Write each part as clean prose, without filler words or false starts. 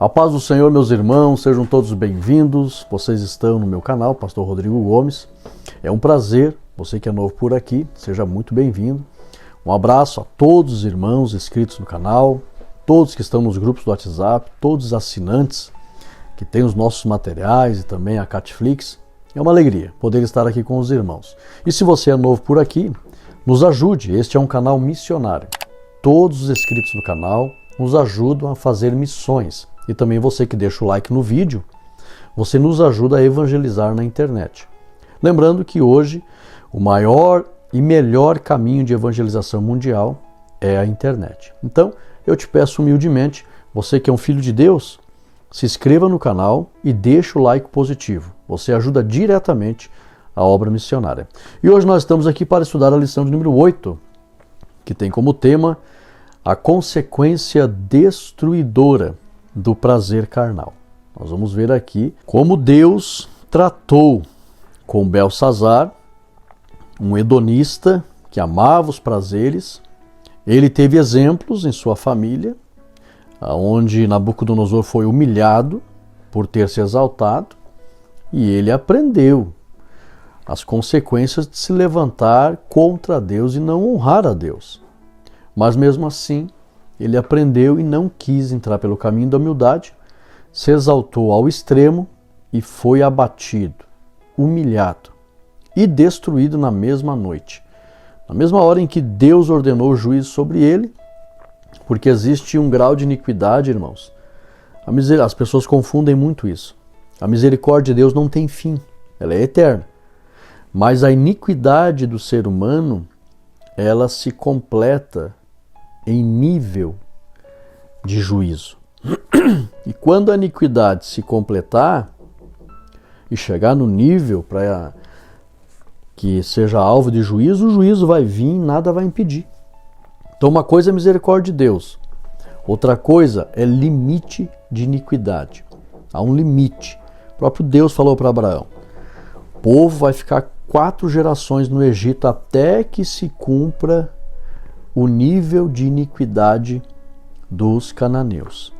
A paz do Senhor, meus irmãos, sejam todos bem-vindos. Vocês estão no meu canal, Pastor Rodrigo Gomes. É um prazer, você que é novo por aqui, seja muito bem-vindo. Um abraço a todos os irmãos inscritos no canal, todos que estão nos grupos do WhatsApp, todos os assinantes que têm os nossos materiais e também a Catflix. É uma alegria poder estar aqui com os irmãos. E se você é novo por aqui, nos ajude, este é um canal missionário. Todos os inscritos no canal nos ajudam a fazer missões. E também você que deixa o like no vídeo, você nos ajuda a evangelizar na internet. Lembrando que hoje o maior e melhor caminho de evangelização mundial é a internet. Então, eu te peço humildemente, você que é um filho de Deus, se inscreva no canal e deixe o like positivo. Você ajuda diretamente a obra missionária. E hoje nós estamos aqui para estudar a lição de número 8, que tem como tema a consequência destruidora do prazer carnal. Nós vamos ver aqui como Deus tratou com Belsazar, um hedonista que amava os prazeres. Ele teve exemplos em sua família, onde Nabucodonosor foi humilhado por ter se exaltado, e ele aprendeu as consequências de se levantar contra Deus e não honrar a Deus. Mas mesmo assim, ele aprendeu e não quis entrar pelo caminho da humildade, se exaltou ao extremo e foi abatido, humilhado e destruído na mesma noite. Na mesma hora em que Deus ordenou o juízo sobre ele, porque existe um grau de iniquidade, irmãos. As pessoas confundem muito isso. A misericórdia de Deus não tem fim, ela é eterna. Mas a iniquidade do ser humano, ela se completa em nível de juízo. E quando a iniquidade se completar e chegar no nível para que seja alvo de juízo, o juízo vai vir e nada vai impedir. Então uma coisa é misericórdia de Deus, outra coisa é limite de iniquidade. Há um limite. O próprio Deus falou para Abraão: o povo vai ficar 4 gerações no Egito até que se cumpra o nível de iniquidade dos cananeus.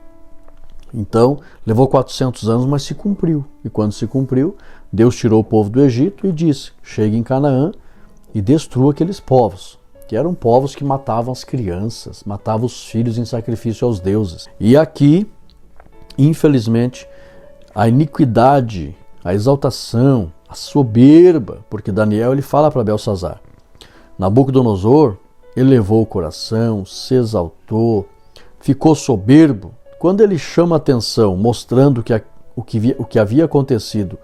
Então, levou 400 anos, mas se cumpriu. E quando se cumpriu, Deus tirou o povo do Egito e disse: chegue em Canaã e destrua aqueles povos, que eram povos que matavam as crianças, matavam os filhos em sacrifício aos deuses. E aqui, infelizmente, a iniquidade, a exaltação, a soberba, porque Daniel ele fala para Belsazar, Nabucodonosor elevou o coração, se ficou soberbo. Quando ele chama a atenção, mostrando o que havia acontecido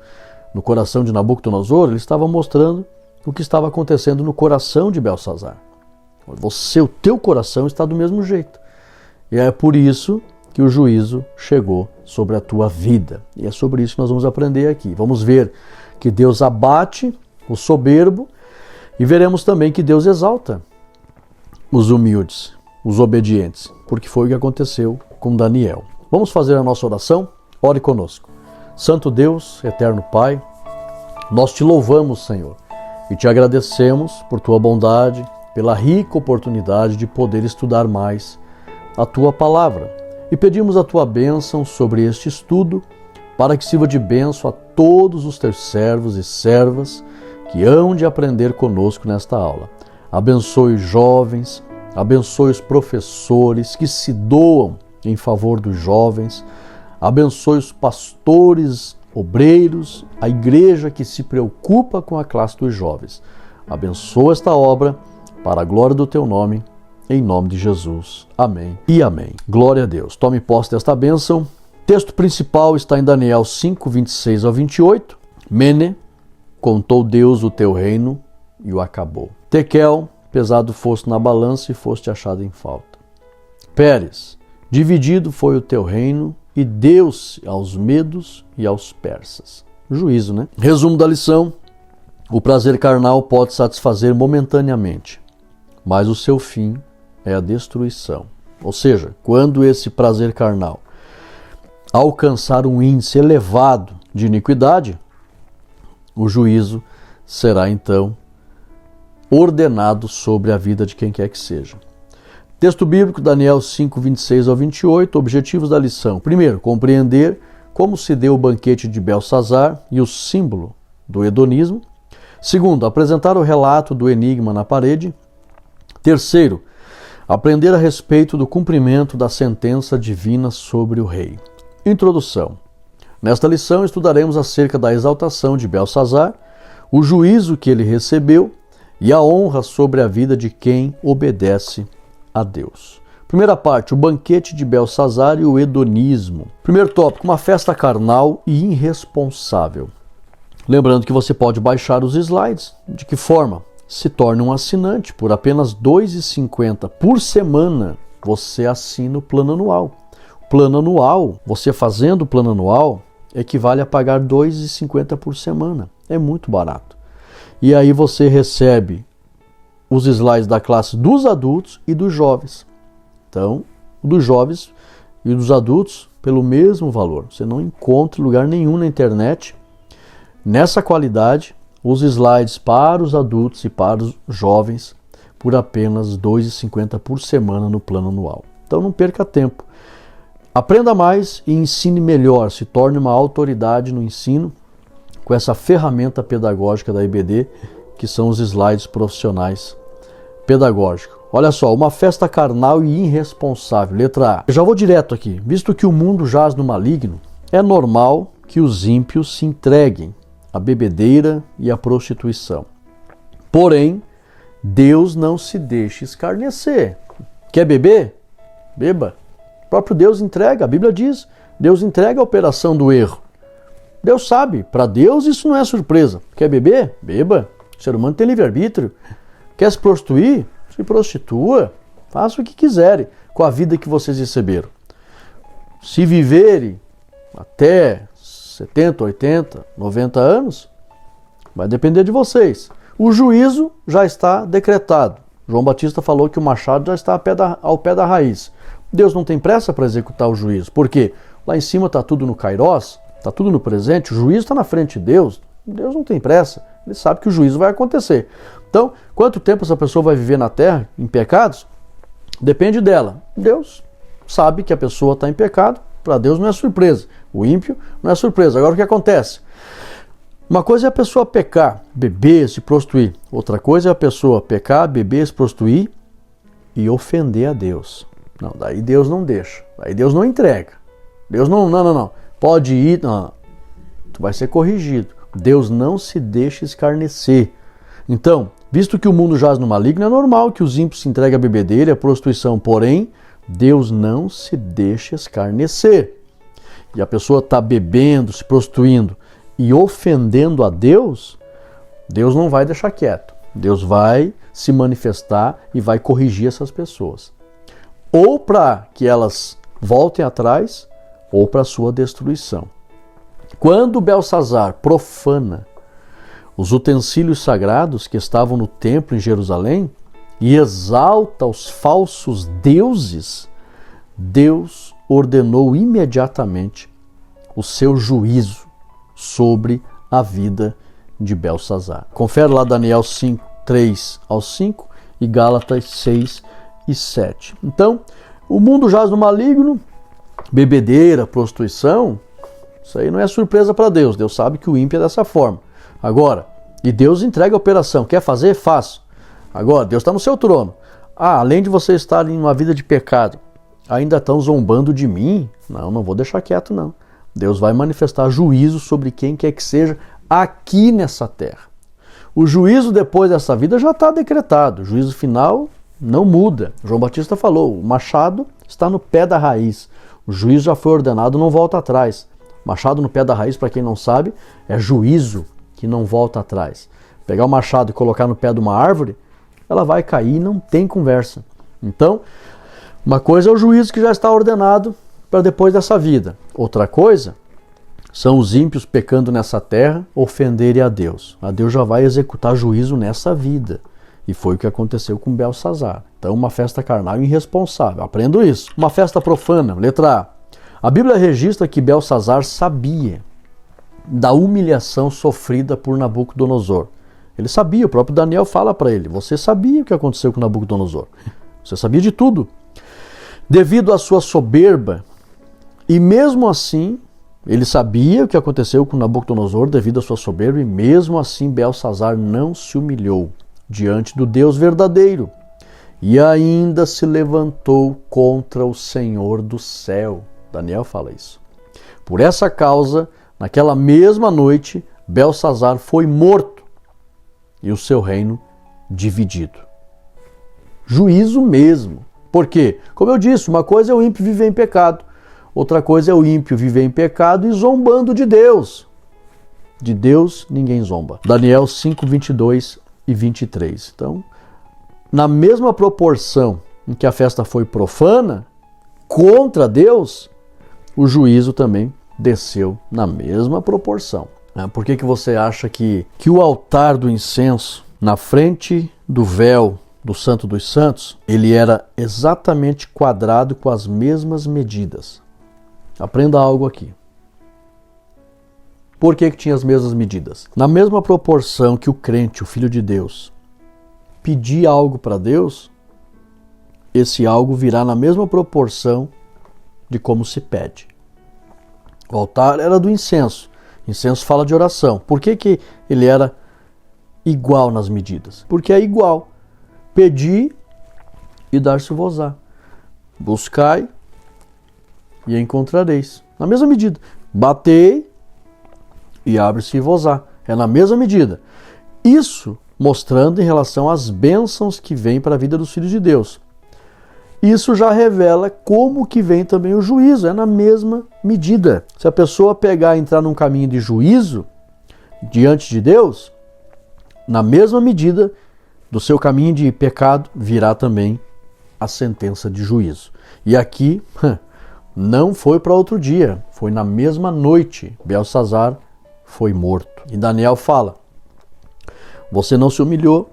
no coração de Nabucodonosor, ele estava mostrando o que estava acontecendo no coração de Belsazar. O teu coração está do mesmo jeito. E é por isso que o juízo chegou sobre a tua vida. E é sobre isso que nós vamos aprender aqui. Vamos ver que Deus abate o soberbo e veremos também que Deus exalta os humildes, os obedientes, porque foi o que aconteceu com Daniel. Vamos fazer a nossa oração? Ore conosco. Santo Deus, eterno Pai, nós te louvamos, Senhor, e te agradecemos por tua bondade, pela rica oportunidade de poder estudar mais a tua palavra. E pedimos a tua bênção sobre este estudo, para que sirva de bênção a todos os teus servos e servas que hão de aprender conosco nesta aula. Abençoe os jovens, abençoe os professores que se doam em favor dos jovens, abençoe os pastores, obreiros, a igreja que se preocupa com a classe dos jovens. Abençoa esta obra para a glória do teu nome, em nome de Jesus. Amém e amém. Glória a Deus. Tome posse desta bênção. O texto principal está em Daniel 5, 26 ao 28. Mene, contou Deus o teu reino e o acabou. Tekel, pesado foste na balança e foste achado em falta. Pérez, dividido foi o teu reino e deu-se aos medos e aos persas. Juízo, né? Resumo da lição: o prazer carnal pode satisfazer momentaneamente, mas o seu fim é a destruição. Ou seja, quando esse prazer carnal alcançar um índice elevado de iniquidade, o juízo será então ordenado sobre a vida de quem quer que seja. Texto bíblico, Daniel 5, 26 ao 28, objetivos da lição. Primeiro, compreender como se deu o banquete de Belsazzar e o símbolo do hedonismo. Segundo, apresentar o relato do enigma na parede. Terceiro, aprender a respeito do cumprimento da sentença divina sobre o rei. Introdução. Nesta lição estudaremos acerca da exaltação de Belsazzar, o juízo que ele recebeu e a honra sobre a vida de quem obedece a Deus. Primeira parte, o banquete de Belsazzar e o hedonismo. Primeiro tópico, uma festa carnal e irresponsável. Lembrando que você pode baixar os slides. De que forma? Se torne um assinante. Por apenas R$ 2,50 por semana, você assina o plano anual. O plano anual, você fazendo o plano anual, equivale a pagar R$ 2,50 por semana. É muito barato. E aí você recebe os slides da classe dos adultos e dos jovens. Então, dos jovens e dos adultos pelo mesmo valor. Você não encontra em lugar nenhum na internet, nessa qualidade, os slides para os adultos e para os jovens por apenas R$ 2,50 por semana no plano anual. Então não perca tempo. Aprenda mais e ensine melhor. Se torne uma autoridade no ensino com essa ferramenta pedagógica da IBD, que são os slides profissionais pedagógicos. Olha só, uma festa carnal e irresponsável. Letra A. Eu já vou direto aqui. Visto que o mundo jaz no maligno, é normal que os ímpios se entreguem à bebedeira e à prostituição. Porém, Deus não se deixa escarnecer. Quer beber? Beba. O próprio Deus entrega, a Bíblia diz, Deus entrega a operação do erro. Deus sabe, para Deus isso não é surpresa. Quer beber? Beba. O ser humano tem livre-arbítrio. Quer se prostituir? Se prostitua. Faça o que quiserem com a vida que vocês receberam. Se viverem até 70, 80, 90 anos, vai depender de vocês. O juízo já está decretado. João Batista falou que o machado já está ao pé da raiz. Deus não tem pressa para executar o juízo. Por quê? Lá em cima está tudo no Kairos, está tudo no presente, o juízo está na frente de Deus. Deus não tem pressa, ele sabe que o juízo vai acontecer. Então, quanto tempo essa pessoa vai viver na terra em pecados? Depende dela. Deus sabe que a pessoa está em pecado, para Deus não é surpresa. O ímpio não é surpresa. Agora o que acontece? Uma coisa é a pessoa pecar, beber, se prostituir. Outra coisa é a pessoa pecar, beber, se prostituir e ofender a Deus. Não, daí Deus não deixa. Daí Deus não entrega. Deus não. Pode ir, não. Tu vai ser corrigido. Deus não se deixa escarnecer. Então, visto que o mundo jaz no maligno, é normal que os ímpios se entreguem à bebedeira e à prostituição. Porém, Deus não se deixa escarnecer. E a pessoa está bebendo, se prostituindo e ofendendo a Deus, Deus não vai deixar quieto. Deus vai se manifestar e vai corrigir essas pessoas. Ou para que elas voltem atrás, ou para a sua destruição. Quando Belsazzar profana os utensílios sagrados que estavam no templo em Jerusalém e exalta os falsos deuses, Deus ordenou imediatamente o seu juízo sobre a vida de Belsazzar. Confere lá Daniel 5, 3 ao 5 e Gálatas 6 e 7. Então, o mundo jaz no maligno, bebedeira, prostituição, isso aí não é surpresa para Deus. Deus sabe que o ímpio é dessa forma. Agora, e Deus entrega a operação. Quer fazer? Faça. Agora, Deus está no seu trono. Além de você estar em uma vida de pecado, ainda estão zombando de mim? Não vou deixar quieto, não. Deus vai manifestar juízo sobre quem quer que seja aqui nessa terra. O juízo depois dessa vida já está decretado. O juízo final não muda. João Batista falou, o machado está no pé da raiz. O juízo já foi ordenado, não volta atrás. Machado no pé da raiz, para quem não sabe, é juízo que não volta atrás. Pegar o machado e colocar no pé de uma árvore, ela vai cair e não tem conversa. Então, uma coisa é o juízo que já está ordenado para depois dessa vida. Outra coisa são os ímpios pecando nessa terra, ofenderem a Deus. A Deus já vai executar juízo nessa vida. E foi o que aconteceu com Belsazzar. Então, uma festa carnal irresponsável. Aprendo isso. Uma festa profana. Letra A. A Bíblia registra que Belsazzar sabia da humilhação sofrida por Nabucodonosor. Ele sabia, o próprio Daniel fala para ele, você sabia o que aconteceu com Nabucodonosor. Você sabia de tudo. Devido à sua soberba, e mesmo assim, ele sabia o que aconteceu com Nabucodonosor devido à sua soberba, e mesmo assim Belsazzar não se humilhou diante do Deus verdadeiro, e ainda se levantou contra o Senhor do céu. Daniel fala isso. Por essa causa, naquela mesma noite, Belsazzar foi morto e o seu reino dividido. Juízo mesmo. Por quê? Como eu disse, uma coisa é o ímpio viver em pecado, outra coisa é o ímpio viver em pecado e zombando de Deus. De Deus ninguém zomba. Daniel 5, 22 e 23. Então, na mesma proporção em que a festa foi profana contra Deus, o juízo também desceu na mesma proporção. Por que você acha que o altar do incenso, na frente do véu do Santo dos Santos, ele era exatamente quadrado com as mesmas medidas? Aprenda algo aqui. Por que tinha as mesmas medidas? Na mesma proporção que o crente, o Filho de Deus, pedir algo para Deus, esse algo virá na mesma proporção de como se pede. O altar era do incenso. Incenso fala de oração. Por que ele era igual nas medidas? Porque é igual. Pedi e dar-se-vos-á. Buscai e encontrareis. Na mesma medida. Batei e abre-se-vos-á. É na mesma medida. Isso mostrando em relação às bênçãos que vêm para a vida dos filhos de Deus. Isso já revela como que vem também o juízo, é na mesma medida. Se a pessoa pegar e entrar num caminho de juízo diante de Deus, na mesma medida do seu caminho de pecado virá também a sentença de juízo. E aqui não foi para outro dia, foi na mesma noite. Belsazzar foi morto. E Daniel fala: você não se humilhou,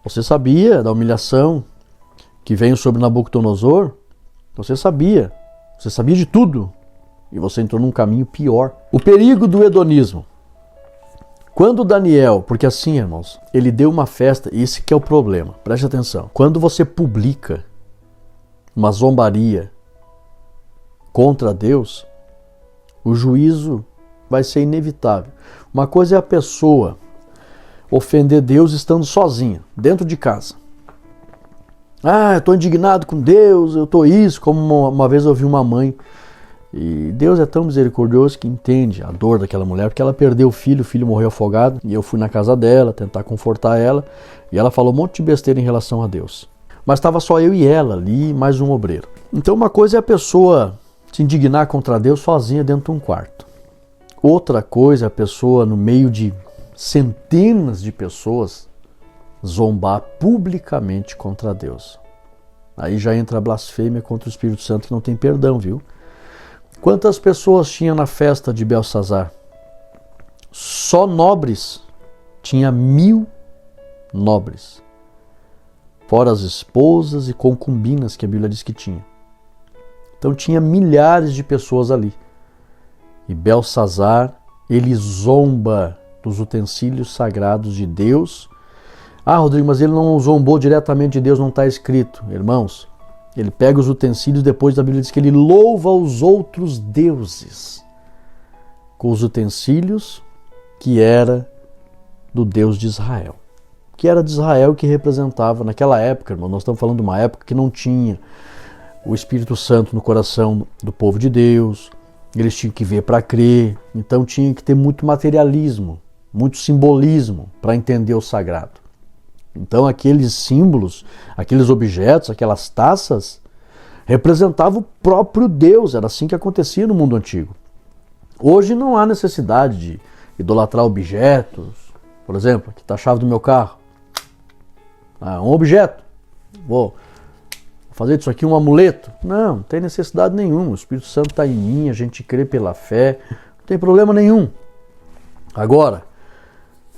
você sabia da humilhação que veio sobre Nabucodonosor, você sabia de tudo, e você entrou num caminho pior. O perigo do hedonismo. Quando Daniel, porque assim, irmãos, ele deu uma festa, e esse que é o problema, preste atenção. Quando você publica uma zombaria contra Deus, o juízo vai ser inevitável. Uma coisa é a pessoa ofender Deus estando sozinha, dentro de casa. Eu estou indignado com Deus, eu estou isso. Como uma vez eu ouvi uma mãe, e Deus é tão misericordioso que entende a dor daquela mulher, porque ela perdeu o filho morreu afogado, e eu fui na casa dela tentar confortar ela, e ela falou um monte de besteira em relação a Deus. Mas estava só eu e ela ali, mais um obreiro. Então uma coisa é a pessoa se indignar contra Deus sozinha dentro de um quarto. Outra coisa é a pessoa, no meio de centenas de pessoas, zombar publicamente contra Deus. Aí já entra a blasfêmia contra o Espírito Santo, que não tem perdão, viu? Quantas pessoas tinha na festa de Belsazzar? Só nobres. Tinha 1000 nobres. Fora as esposas e concubinas que a Bíblia diz que tinha. Então tinha milhares de pessoas ali. E Belsazzar, ele zomba dos utensílios sagrados de Deus. Rodrigo, mas ele não zombou diretamente de Deus, não está escrito. Irmãos, ele pega os utensílios, depois da Bíblia diz que ele louva os outros deuses com os utensílios que era do Deus de Israel. Que era de Israel, que representava naquela época, irmão, nós estamos falando de uma época que não tinha o Espírito Santo no coração do povo de Deus, eles tinham que ver para crer, então tinha que ter muito materialismo, muito simbolismo para entender o sagrado. Então aqueles símbolos, aqueles objetos, aquelas taças, representavam o próprio Deus. Era assim que acontecia no mundo antigo. Hoje não há necessidade de idolatrar objetos. Por exemplo, aqui está a chave do meu carro. Um objeto. Vou fazer disso aqui um amuleto. Não tem necessidade nenhuma. O Espírito Santo está em mim, a gente crê pela fé. Não tem problema nenhum. Agora,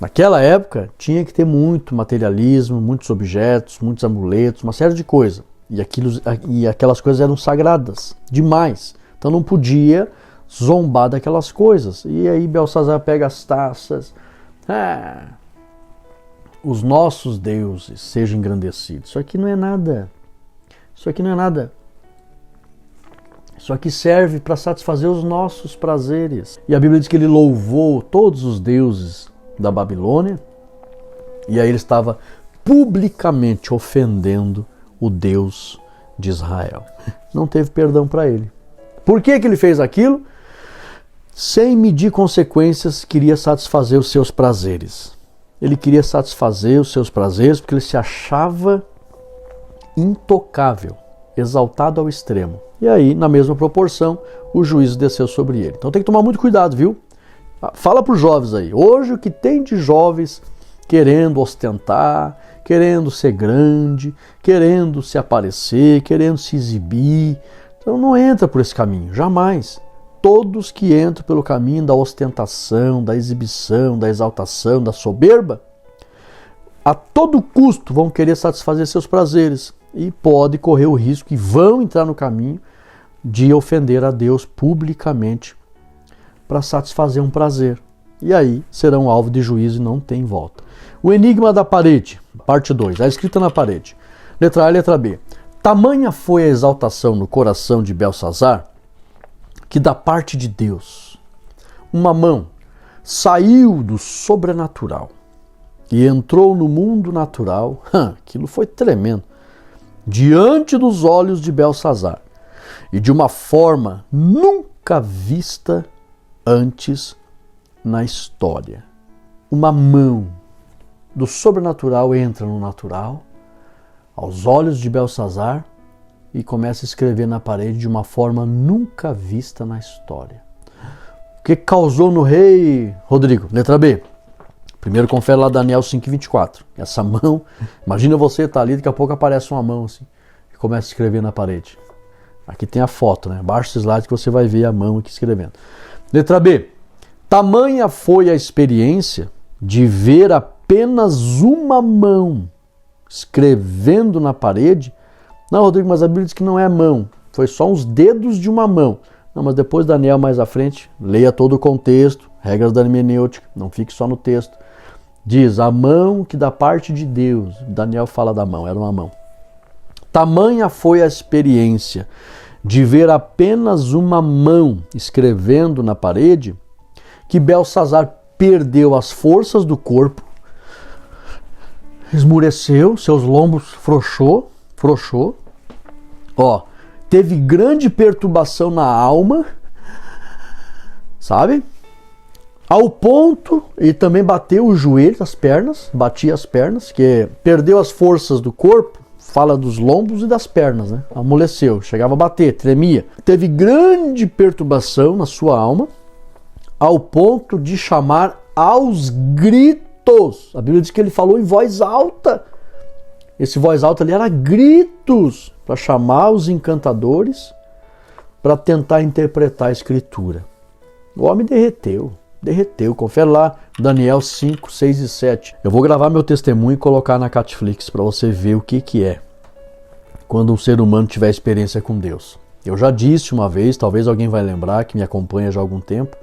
naquela época, tinha que ter muito materialismo, muitos objetos, muitos amuletos, uma série de coisas. E aquelas coisas eram sagradas, demais. Então não podia zombar daquelas coisas. E aí Belsazzar pega as taças. Os nossos deuses sejam engrandecidos. Isso aqui não é nada. Isso aqui não é nada. Isso aqui serve para satisfazer os nossos prazeres. E a Bíblia diz que ele louvou todos os deuses da Babilônia, e aí ele estava publicamente ofendendo o Deus de Israel. Não teve perdão para ele. Por que ele fez aquilo? Sem medir consequências, queria satisfazer os seus prazeres. Ele queria satisfazer os seus prazeres porque ele se achava intocável, exaltado ao extremo. E aí, na mesma proporção, o juízo desceu sobre ele. Então tem que tomar muito cuidado, viu? Fala para os jovens aí. Hoje o que tem de jovens querendo ostentar, querendo ser grande, querendo se aparecer, querendo se exibir. Então não entra por esse caminho, jamais. Todos que entram pelo caminho da ostentação, da exibição, da exaltação, da soberba, a todo custo vão querer satisfazer seus prazeres e pode correr o risco e vão entrar no caminho de ofender a Deus publicamente para satisfazer um prazer. E aí serão alvo de juízo e não tem volta. O enigma da parede, parte 2, a escrita na parede. Letra A e letra B. Tamanha foi a exaltação no coração de Beltsazar que da parte de Deus uma mão saiu do sobrenatural e entrou no mundo natural. Aquilo foi tremendo. Diante dos olhos de Beltsazar e de uma forma nunca vista antes na história. Uma mão do sobrenatural entra no natural, aos olhos de Beltsazar, e começa a escrever na parede de uma forma nunca vista na história. O que causou no rei, Rodrigo? Letra B. Primeiro confere lá Daniel 5:24. Essa mão, imagina você estar ali, daqui a pouco aparece uma mão assim, e começa a escrever na parede. Aqui tem a foto, né? Baixa esse slide que você vai ver a mão aqui escrevendo. Letra B. Tamanha foi a experiência de ver apenas uma mão escrevendo na parede. Não, Rodrigo, mas a Bíblia diz que não é mão, foi só uns dedos de uma mão. Não, mas depois Daniel mais à frente, leia todo o contexto, regras da hermenêutica, não fique só no texto. Diz, a mão que da parte de Deus, Daniel fala da mão, era uma mão. Tamanha foi a experiência de ver apenas uma mão escrevendo na parede, que Beltsazar perdeu as forças do corpo, esmureceu, seus lombos frouxou, teve grande perturbação na alma, sabe? Ao ponto, ele também bateu os joelhos, batia as pernas, que perdeu as forças do corpo, fala dos lombos e das pernas, né? Amoleceu, chegava a bater, tremia. Teve grande perturbação na sua alma, ao ponto de chamar aos gritos. A Bíblia diz que ele falou em voz alta. Esse voz alta ali era gritos para chamar os encantadores para tentar interpretar a escritura. O homem derreteu. Confere lá, Daniel 5, 6 e 7. Eu vou gravar meu testemunho e colocar na Catflix para você ver o que é quando um ser humano tiver experiência com Deus. Eu já disse uma vez, talvez alguém vai lembrar, que me acompanha já há algum tempo,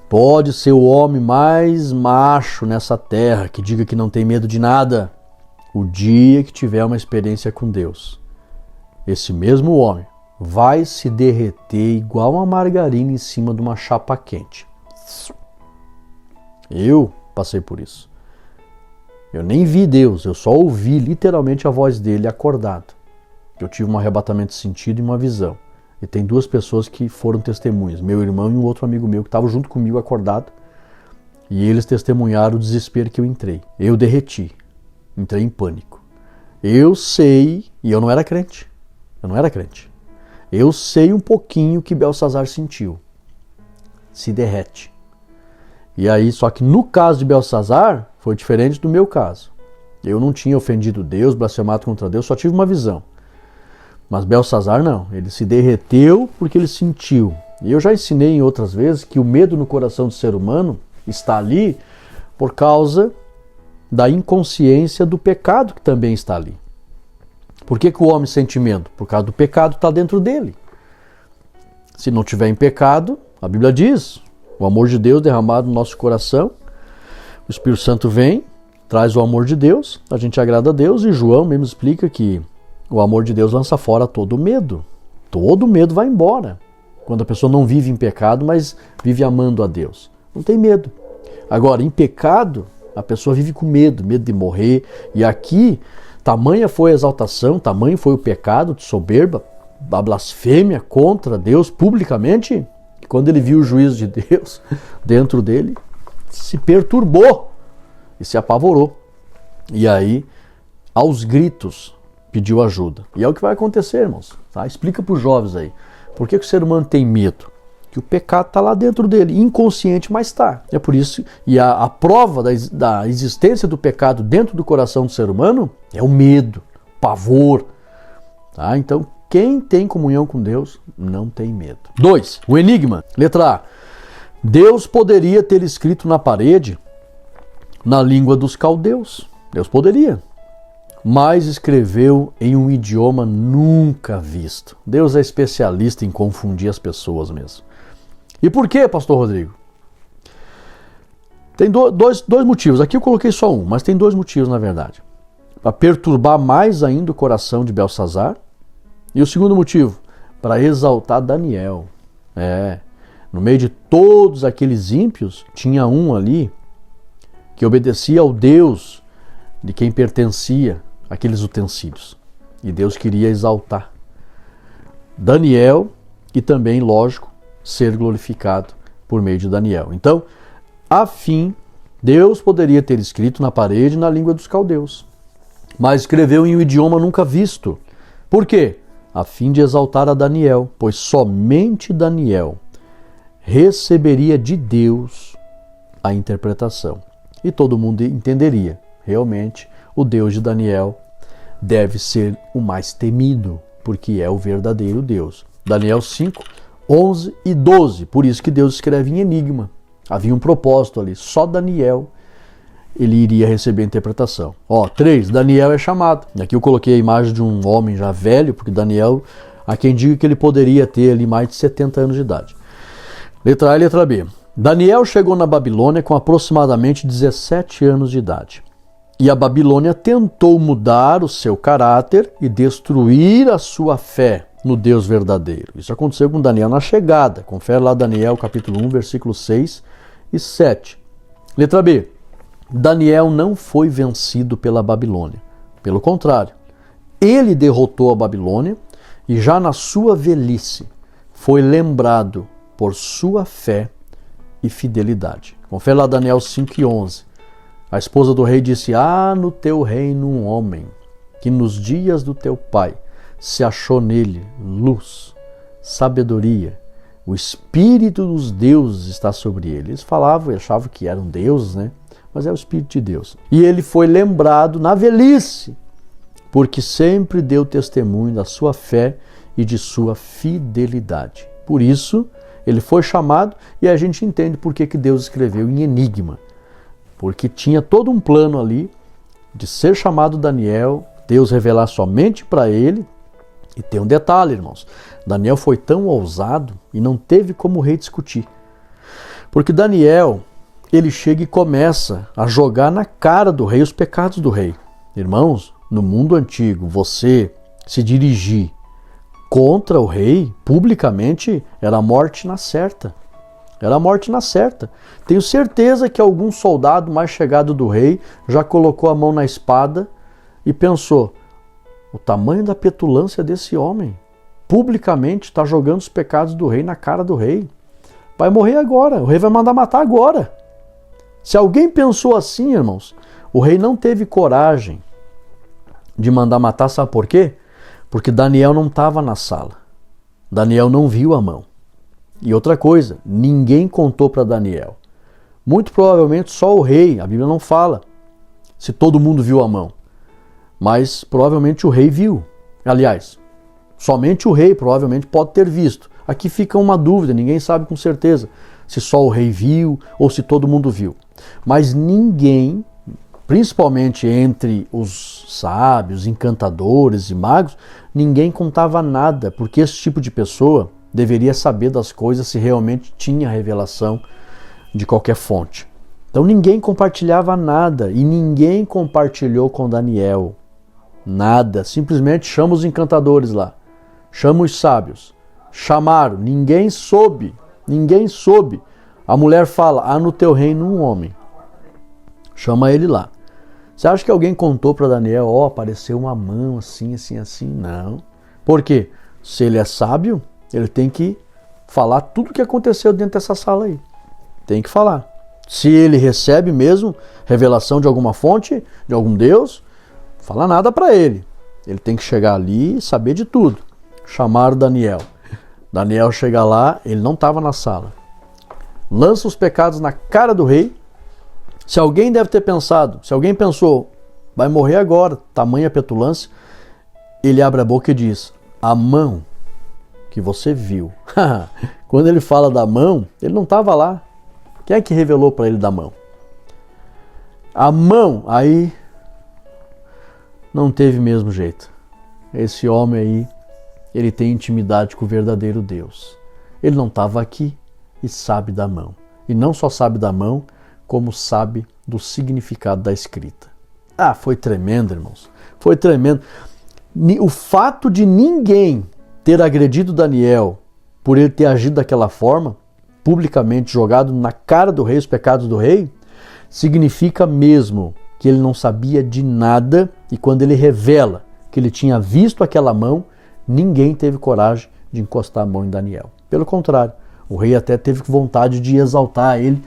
pode ser o homem mais macho nessa terra, que diga que não tem medo de nada, o dia que tiver uma experiência com Deus, esse mesmo homem vai se derreter igual uma margarina em cima de uma chapa quente. Eu passei por isso. Eu nem vi Deus, eu só ouvi literalmente a voz dele acordado. Eu tive um arrebatamento de sentido e uma visão. E tem duas pessoas que foram testemunhas, meu irmão e um outro amigo meu que estavam junto comigo acordado. E eles testemunharam o desespero que eu entrei. Eu derreti. Entrei em pânico. Eu sei, e eu não era crente. Eu sei um pouquinho o que Beltsazar sentiu. Se derrete. E aí, só que no caso de Beltsazar, foi diferente do meu caso. Eu não tinha ofendido Deus, blasfemado contra Deus, só tive uma visão. Mas Beltsazar não, ele se derreteu porque ele sentiu. E eu já ensinei em outras vezes que o medo no coração do ser humano está ali por causa da inconsciência do pecado que também está ali. Por que o homem sente medo? Por causa do pecado que está dentro dele. Se não tiver em pecado, a Bíblia diz, o amor de Deus derramado no nosso coração, o Espírito Santo vem, traz o amor de Deus, a gente agrada a Deus, e João mesmo explica que O amor de Deus lança fora todo medo. Todo medo vai embora. Quando a pessoa não vive em pecado, mas vive amando a Deus. Não tem medo. Agora, em pecado, a pessoa vive com medo, medo de morrer. E aqui, tamanha foi a exaltação, tamanho foi o pecado de soberba, a blasfêmia contra Deus publicamente, que quando ele viu o juízo de Deus dentro dele, se perturbou e se apavorou. E aí, aos gritos, pediu ajuda. E é o que vai acontecer, irmãos. Tá? Explica para os jovens aí. Por que o ser humano tem medo? Que o pecado está lá dentro dele, inconsciente, mas está. É por isso, e a prova da existência do pecado dentro do coração do ser humano é o medo, o pavor. Tá? Então, quem tem comunhão com Deus não tem medo. 2. O enigma. Letra A. Deus poderia ter escrito na parede na língua dos caldeus. Deus poderia. Mas escreveu em um idioma nunca visto. Deus é especialista em confundir as pessoas mesmo. E por quê, pastor Rodrigo? Tem dois motivos. Aqui eu coloquei só um, mas tem 2 motivos na verdade. Para perturbar mais ainda o coração de Belsazar. E o segundo motivo, para exaltar Daniel. No meio de todos aqueles ímpios, tinha um ali que obedecia ao Deus de quem pertencia aqueles utensílios. E Deus queria exaltar Daniel e também, lógico, ser glorificado por meio de Daniel. Então, afim, Deus poderia ter escrito na parede na língua dos caldeus, mas escreveu em um idioma nunca visto. Por quê? A fim de exaltar a Daniel, pois somente Daniel receberia de Deus a interpretação. E todo mundo entenderia, realmente, o Deus de Daniel deve ser o mais temido, porque é o verdadeiro Deus. Daniel 5, 11 e 12. Por isso que Deus escreve em enigma. Havia um propósito ali. Só Daniel ele iria receber a interpretação. 3. Daniel é chamado. Aqui eu coloquei a imagem de um homem já velho, porque Daniel, há quem diga que ele poderia ter ali mais de 70 anos de idade. Letra A e letra B. Daniel chegou na Babilônia com aproximadamente 17 anos de idade. E a Babilônia tentou mudar o seu caráter e destruir a sua fé no Deus verdadeiro. Isso aconteceu com Daniel na chegada. Confere lá Daniel capítulo 1, versículos 6 e 7. Letra B. Daniel não foi vencido pela Babilônia. Pelo contrário, ele derrotou a Babilônia e já na sua velhice foi lembrado por sua fé e fidelidade. Confere lá Daniel 5 e 11. A esposa do rei disse: no teu reino um homem, que nos dias do teu pai se achou nele luz, sabedoria, o espírito dos deuses está sobre ele. Eles falavam e achavam que eram deuses, né? Mas é o espírito de Deus. E ele foi lembrado na velhice, porque sempre deu testemunho da sua fé e de sua fidelidade. Por isso, ele foi chamado e a gente entende por que Deus escreveu em enigma. Porque tinha todo um plano ali de ser chamado Daniel, Deus revelar somente para ele. E tem um detalhe, irmãos. Daniel foi tão ousado e não teve como o rei discutir. Porque Daniel, ele chega e começa a jogar na cara do rei os pecados do rei. Irmãos, no mundo antigo, você se dirigir contra o rei, publicamente, era a morte na certa. Era a morte na certa. Tenho certeza que algum soldado mais chegado do rei já colocou a mão na espada e pensou: o tamanho da petulância desse homem, publicamente está jogando os pecados do rei na cara do rei. Vai morrer agora, o rei vai mandar matar agora. Se alguém pensou assim, irmãos, o rei não teve coragem de mandar matar, sabe por quê? Porque Daniel não estava na sala. Daniel não viu a mão. E outra coisa, ninguém contou para Daniel. Muito provavelmente só o rei, a Bíblia não fala se todo mundo viu a mão. Mas provavelmente o rei viu. Aliás, somente o rei provavelmente pode ter visto. Aqui fica uma dúvida, ninguém sabe com certeza se só o rei viu ou se todo mundo viu. Mas ninguém, principalmente entre os sábios, encantadores e magos, ninguém contava nada, porque esse tipo de pessoa deveria saber das coisas se realmente tinha revelação de qualquer fonte. Então ninguém compartilhava nada e ninguém compartilhou com Daniel. Nada. Simplesmente chama os encantadores lá. Chama os sábios. Chamaram. Ninguém soube. Ninguém soube. A mulher fala, há no teu reino um homem. Chama ele lá. Você acha que alguém contou para Daniel, apareceu uma mão assim, assim, assim? Não. Por quê? Se ele é sábio, ele tem que falar tudo o que aconteceu dentro dessa sala aí. Tem que falar. Se ele recebe mesmo revelação de alguma fonte, de algum Deus, fala nada para ele. Ele tem que chegar ali e saber de tudo. Chamaram Daniel. Daniel chega lá, ele não estava na sala. Lança os pecados na cara do rei. Se alguém deve ter pensado, se alguém pensou, vai morrer agora, tamanha petulância, ele abre a boca e diz, a mão que você viu. Quando ele fala da mão, ele não estava lá. Quem é que revelou para ele da mão? A mão, aí não teve mesmo jeito. Esse homem aí, ele tem intimidade com o verdadeiro Deus. Ele não estava aqui e sabe da mão. E não só sabe da mão, como sabe do significado da escrita. Ah, foi tremendo, irmãos. Foi tremendo. O fato de ninguém ter agredido Daniel por ele ter agido daquela forma, publicamente jogado na cara do rei os pecados do rei, significa mesmo que ele não sabia de nada, e quando ele revela que ele tinha visto aquela mão, ninguém teve coragem de encostar a mão em Daniel. Pelo contrário, o rei até teve vontade de exaltar ele.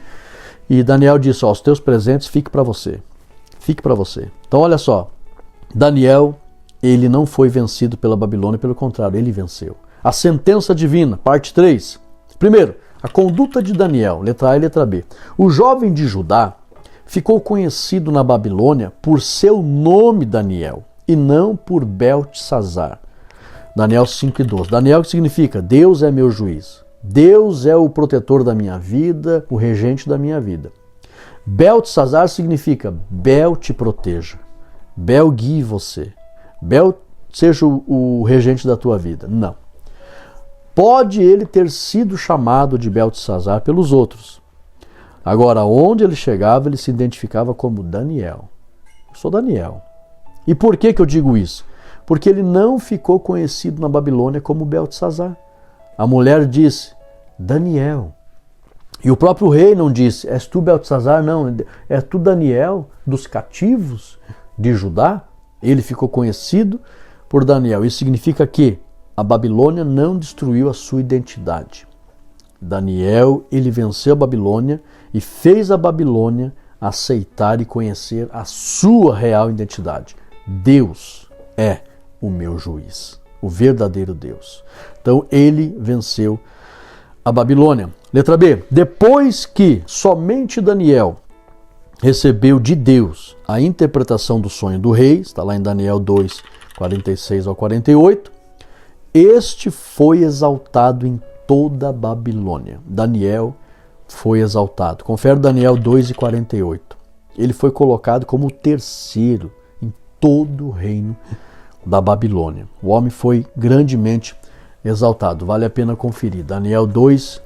E Daniel disse, os teus presentes fiquem para você. Fique para você. Então olha só, Daniel, ele não foi vencido pela Babilônia, pelo contrário, ele venceu. A sentença divina, parte 3. Primeiro, a conduta de Daniel, letra A e letra B. O jovem de Judá ficou conhecido na Babilônia por seu nome Daniel, e não por Beltesazar. Daniel 5:12. Daniel, que significa Deus é meu juiz. Deus é o protetor da minha vida, o regente da minha vida. Beltesazar significa Bel te proteja, Bel guie você, Bel seja o regente da tua vida. Não. Pode ele ter sido chamado de Beltesazar pelos outros. Agora, onde ele chegava, ele se identificava como Daniel. Eu sou Daniel. E por que eu digo isso? Porque ele não ficou conhecido na Babilônia como Beltesazar. A mulher disse, Daniel. E o próprio rei não disse, és tu Beltesazar? Não, é tu Daniel dos cativos de Judá? Ele ficou conhecido por Daniel. Isso significa que a Babilônia não destruiu a sua identidade. Daniel, ele venceu a Babilônia e fez a Babilônia aceitar e conhecer a sua real identidade. Deus é o meu juiz, o verdadeiro Deus. Então ele venceu a Babilônia. Letra B. Depois que somente Daniel recebeu de Deus a interpretação do sonho do rei, está lá em Daniel 2, 46 ao 48, este foi exaltado em toda a Babilônia. Daniel foi exaltado. Confere Daniel 2 e 48. Ele foi colocado como o terceiro em todo o reino da Babilônia. O homem foi grandemente exaltado. Vale a pena conferir. Daniel 2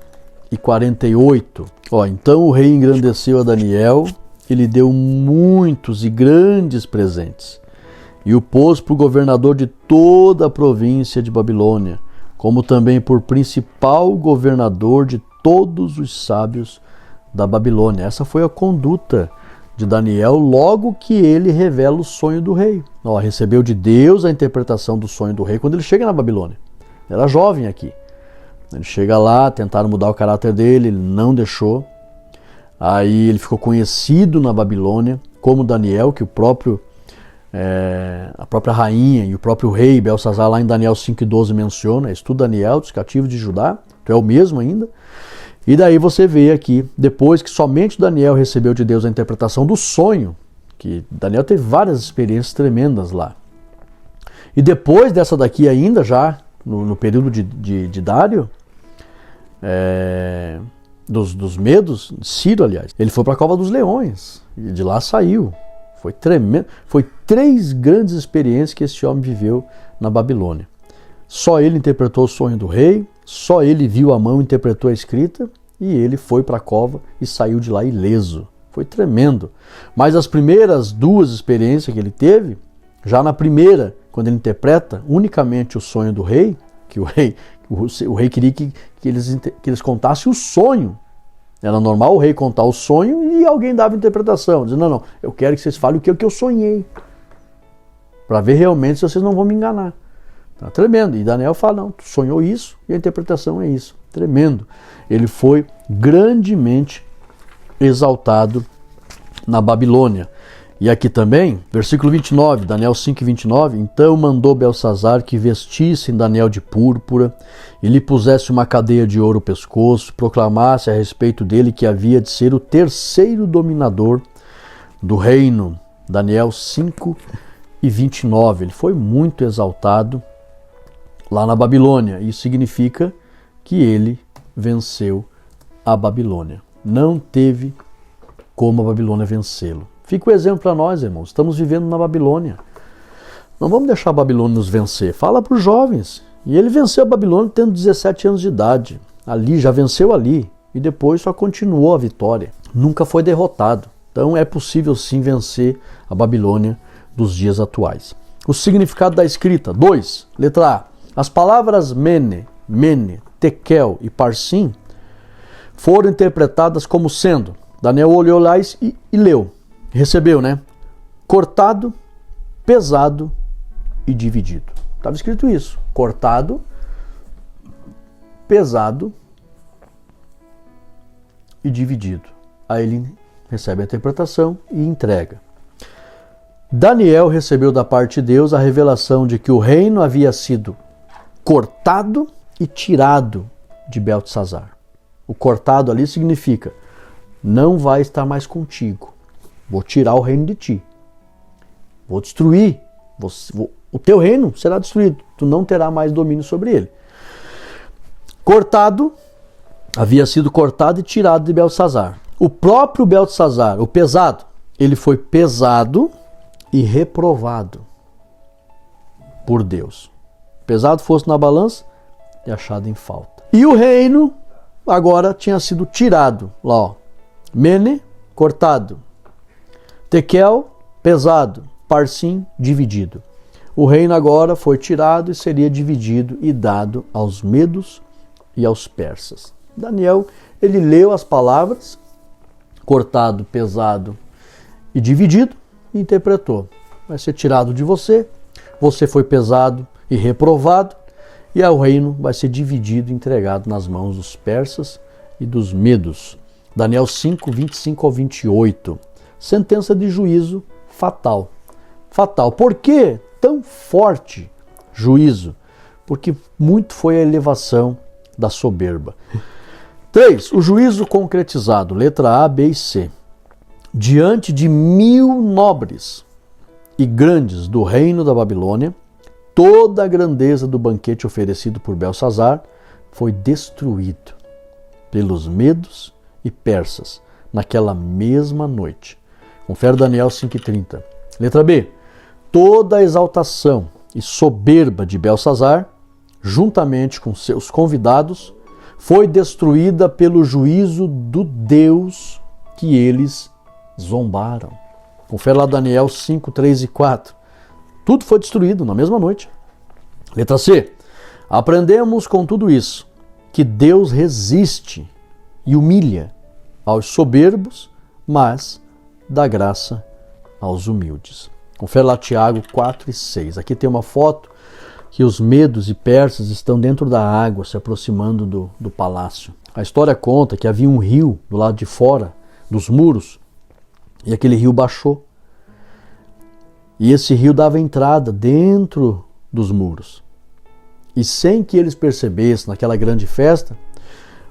e 48. Então o rei engrandeceu a Daniel e lhe deu muitos e grandes presentes. E o pôs por governador de toda a província de Babilônia, como também por principal governador de todos os sábios da Babilônia. Essa foi a conduta de Daniel logo que ele revela o sonho do rei. Recebeu de Deus a interpretação do sonho do rei quando ele chega na Babilônia. Era jovem aqui. Ele chega lá, tentaram mudar o caráter dele, ele não deixou. Aí ele ficou conhecido na Babilônia como Daniel, que a própria rainha e o próprio rei Beltesazar lá em Daniel 5:12 menciona, és tu Daniel dos cativos de Judá, tu é o mesmo ainda. E daí você vê aqui, depois que somente Daniel recebeu de Deus a interpretação do sonho, que Daniel teve várias experiências tremendas lá. E depois dessa daqui ainda, já no período de Dário, dos Medos, Ciro aliás, ele foi para a Cova dos Leões, e de lá saiu. Foi tremendo. Foi 3 grandes experiências que esse homem viveu na Babilônia. Só ele interpretou o sonho do rei, só ele viu a mão, interpretou a escrita, e ele foi para a cova e saiu de lá ileso. Foi tremendo. Mas as primeiras 2 experiências que ele teve, Já na primeira, quando ele interpreta unicamente o sonho do rei, que o rei queria que eles contassem o sonho. Era normal o rei contar o sonho e alguém dava interpretação, dizendo, não, eu quero que vocês falem o que eu sonhei, para ver realmente se vocês não vão me enganar. Tá tremendo. E Daniel fala, não, tu sonhou isso e a interpretação é isso. Tremendo. Ele foi grandemente exaltado na Babilônia. E aqui também, versículo 29, Daniel 5, 29, então mandou Beltsazar que vestissem Daniel de púrpura e lhe pusesse uma cadeia de ouro ao pescoço, proclamasse a respeito dele que havia de ser o terceiro dominador do reino. Daniel 5 e 29, ele foi muito exaltado lá na Babilônia. Isso significa que ele venceu a Babilônia. Não teve como a Babilônia vencê-lo. Fica o exemplo para nós, irmãos. Estamos vivendo na Babilônia. Não vamos deixar a Babilônia nos vencer. Fala para os jovens. E ele venceu a Babilônia tendo 17 anos de idade. Ali, já venceu ali. E depois só continuou a vitória. Nunca foi derrotado. Então é possível sim vencer a Babilônia dos dias atuais. O significado da escrita. 2. Letra A. As palavras mene, tekel e parsim foram interpretadas como sendo. Daniel olhou lá e leu. Recebeu, né? Cortado, pesado e dividido. Estava escrito isso. Cortado, pesado e dividido. Aí ele recebe a interpretação e entrega. Daniel recebeu da parte de Deus a revelação de que o reino havia sido cortado e tirado de Beltsazar. O cortado ali significa, não vai estar mais contigo. Vou tirar o reino de ti. Vou destruir. O teu reino será destruído. Tu não terá mais domínio sobre ele. Cortado, havia sido cortado e tirado de Beltsazar. O próprio Beltsazar, o pesado, ele foi pesado e reprovado por Deus. Pesado fosse na balança e achado em falta. E o reino agora tinha sido tirado. Lá, ó. Mene, cortado. Tekel, pesado. Parsim, dividido. O reino agora foi tirado e seria dividido e dado aos medos e aos persas. Daniel, ele leu as palavras, cortado, pesado e dividido, e interpretou. Vai ser tirado de você, você foi pesado e reprovado, e o reino vai ser dividido e entregado nas mãos dos persas e dos medos. Daniel 5, 25 ao 28. Sentença de juízo fatal. Fatal. Por que tão forte juízo? Porque muito foi a elevação da soberba. 3. O juízo concretizado. Letra A, B e C. Diante de 1000 nobres e grandes do reino da Babilônia, toda a grandeza do banquete oferecido por Beltsazar foi destruído pelos medos e persas naquela mesma noite. Confere Daniel 5,30. Letra B. Toda a exaltação e soberba de Beltsazar, juntamente com seus convidados, foi destruída pelo juízo do Deus que eles zombaram. Confere lá Daniel 5, 3 e 4. Tudo foi destruído na mesma noite. Letra C. Aprendemos com tudo isso que Deus resiste e humilha aos soberbos, mas dá graça aos humildes. Confere lá Tiago 4 e 6. Aqui tem uma foto que os medos e persas estão dentro da água, se aproximando do palácio. A história conta que havia um rio do lado de fora dos muros, e aquele rio baixou. E esse rio dava entrada dentro dos muros. E sem que eles percebessem, naquela grande festa,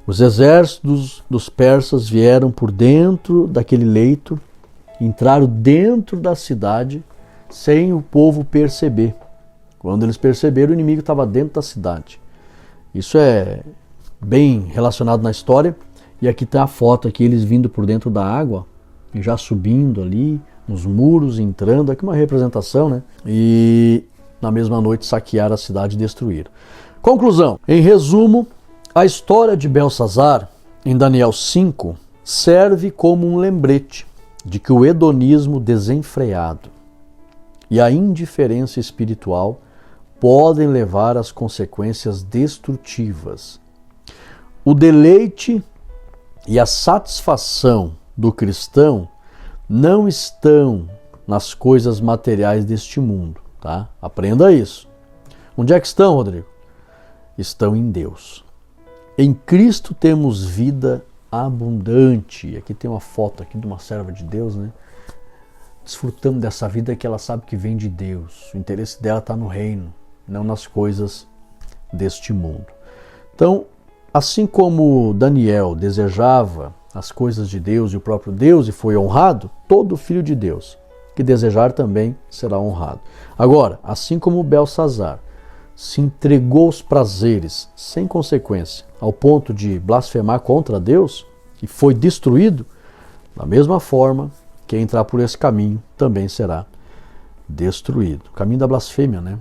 os exércitos dos persas vieram por dentro daquele leito, entraram dentro da cidade sem o povo perceber. Quando eles perceberam, o inimigo estava dentro da cidade. Isso é bem relacionado na história. E aqui está a foto, aqui eles vindo por dentro da água, e já subindo ali, nos muros, entrando. Aqui uma representação, né? E na mesma noite saquearam a cidade e destruíram. Conclusão. Em resumo, a história de Beltsazar, em Daniel 5, serve como um lembrete de que o hedonismo desenfreado e a indiferença espiritual podem levar às consequências destrutivas. O deleite e a satisfação do cristão não estão nas coisas materiais deste mundo, tá? Aprenda isso. Onde é que estão, Rodrigo? Estão em Deus. Em Cristo temos vida abundante. Aqui tem uma foto aqui de uma serva de Deus, né? Desfrutando dessa vida que ela sabe que vem de Deus. O interesse dela está no reino, não nas coisas deste mundo. Então, assim como Daniel desejava as coisas de Deus e o próprio Deus e foi honrado, todo filho de Deus que desejar também será honrado. Agora, assim como Belsazar se entregou aos prazeres sem consequência, ao ponto de blasfemar contra Deus e foi destruído, da mesma forma, quem entrar por esse caminho também será destruído. O caminho da blasfêmia, né?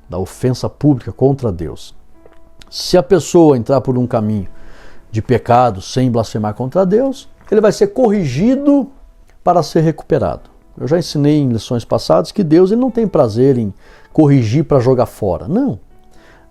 Da ofensa pública contra Deus. Se a pessoa entrar por um caminho de pecado sem blasfemar contra Deus, ele vai ser corrigido para ser recuperado. Eu já ensinei em lições passadas que Deus ele não tem prazer em corrigir para jogar fora. Não.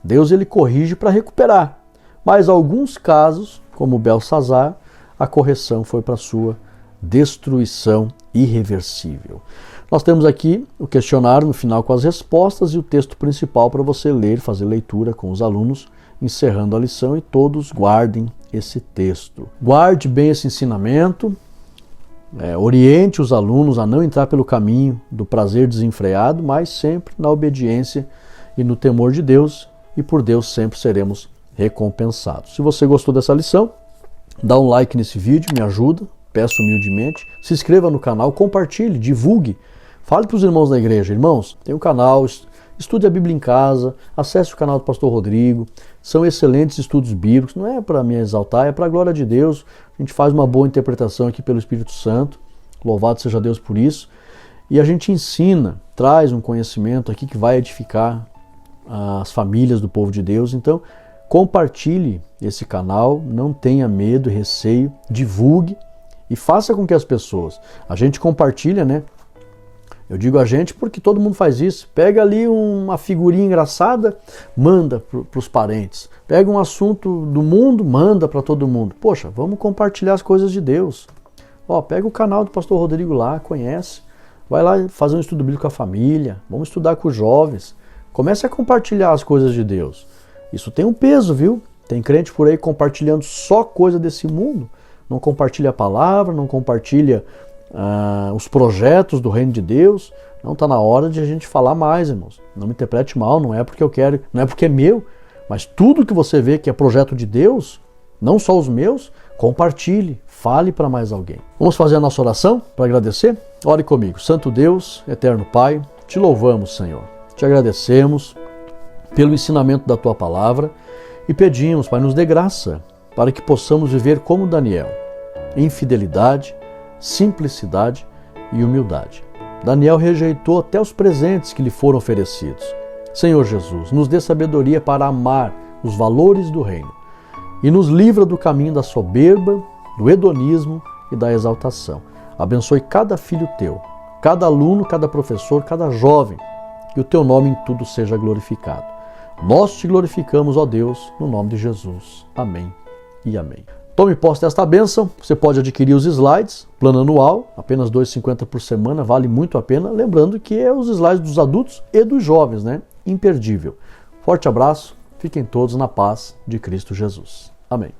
Deus ele corrige para recuperar. Mas em alguns casos, como Belsazar, a correção foi para sua destruição irreversível. Nós temos aqui o questionário no final com as respostas e o texto principal para você ler, fazer leitura com os alunos, encerrando a lição, e todos guardem esse texto. Guarde bem esse ensinamento, oriente os alunos a não entrar pelo caminho do prazer desenfreado, mas sempre na obediência e no temor de Deus, e por Deus sempre seremos recompensados. Se você gostou dessa lição, dá um like nesse vídeo, me ajuda, peço humildemente. Se inscreva no canal, compartilhe, divulgue, fale para os irmãos da igreja. Irmãos, tem um canal, estude a Bíblia em casa, acesse o canal do Pastor Rodrigo, são excelentes estudos bíblicos, não é para me exaltar, é para a glória de Deus. A gente faz uma boa interpretação aqui pelo Espírito Santo, louvado seja Deus por isso, e a gente ensina, traz um conhecimento aqui que vai edificar as famílias do povo de Deus. Então, compartilhe esse canal, não tenha medo, receio, divulgue e faça com que as pessoas, a gente compartilha, né? Eu digo a gente porque todo mundo faz isso. Pega ali uma figurinha engraçada, manda para os parentes. Pega um assunto do mundo, manda para todo mundo. Poxa, vamos compartilhar as coisas de Deus. Pega o canal do Pastor Rodrigo lá, conhece. Vai lá fazer um estudo bíblico com a família. Vamos estudar com os jovens. Comece a compartilhar as coisas de Deus. Isso tem um peso, viu? Tem crente por aí compartilhando só coisa desse mundo. Não compartilha a palavra, não compartilha os projetos do reino de Deus. Não está na hora de a gente falar mais, irmãos. Não me interprete mal, não é porque eu quero, não é porque é meu, mas tudo que você vê que é projeto de Deus, não só os meus, compartilhe, fale para mais alguém. Vamos fazer a nossa oração para agradecer? Ore comigo. Santo Deus, eterno Pai, te louvamos, Senhor. Te agradecemos pelo ensinamento da tua palavra e pedimos, Pai, nos dê graça para que possamos viver como Daniel, em fidelidade, simplicidade e humildade. Daniel rejeitou até os presentes que lhe foram oferecidos. Senhor Jesus, nos dê sabedoria para amar os valores do reino e nos livra do caminho da soberba, do hedonismo e da exaltação. Abençoe cada filho teu, cada aluno, cada professor, cada jovem, que o teu nome em tudo seja glorificado. Nós te glorificamos, ó Deus, no nome de Jesus. Amém e amém. Tome posse desta bênção. Você pode adquirir os slides, plano anual, apenas R$ 2,50 por semana, vale muito a pena. Lembrando que é os slides dos adultos e dos jovens, né? Imperdível. Forte abraço, fiquem todos na paz de Cristo Jesus. Amém.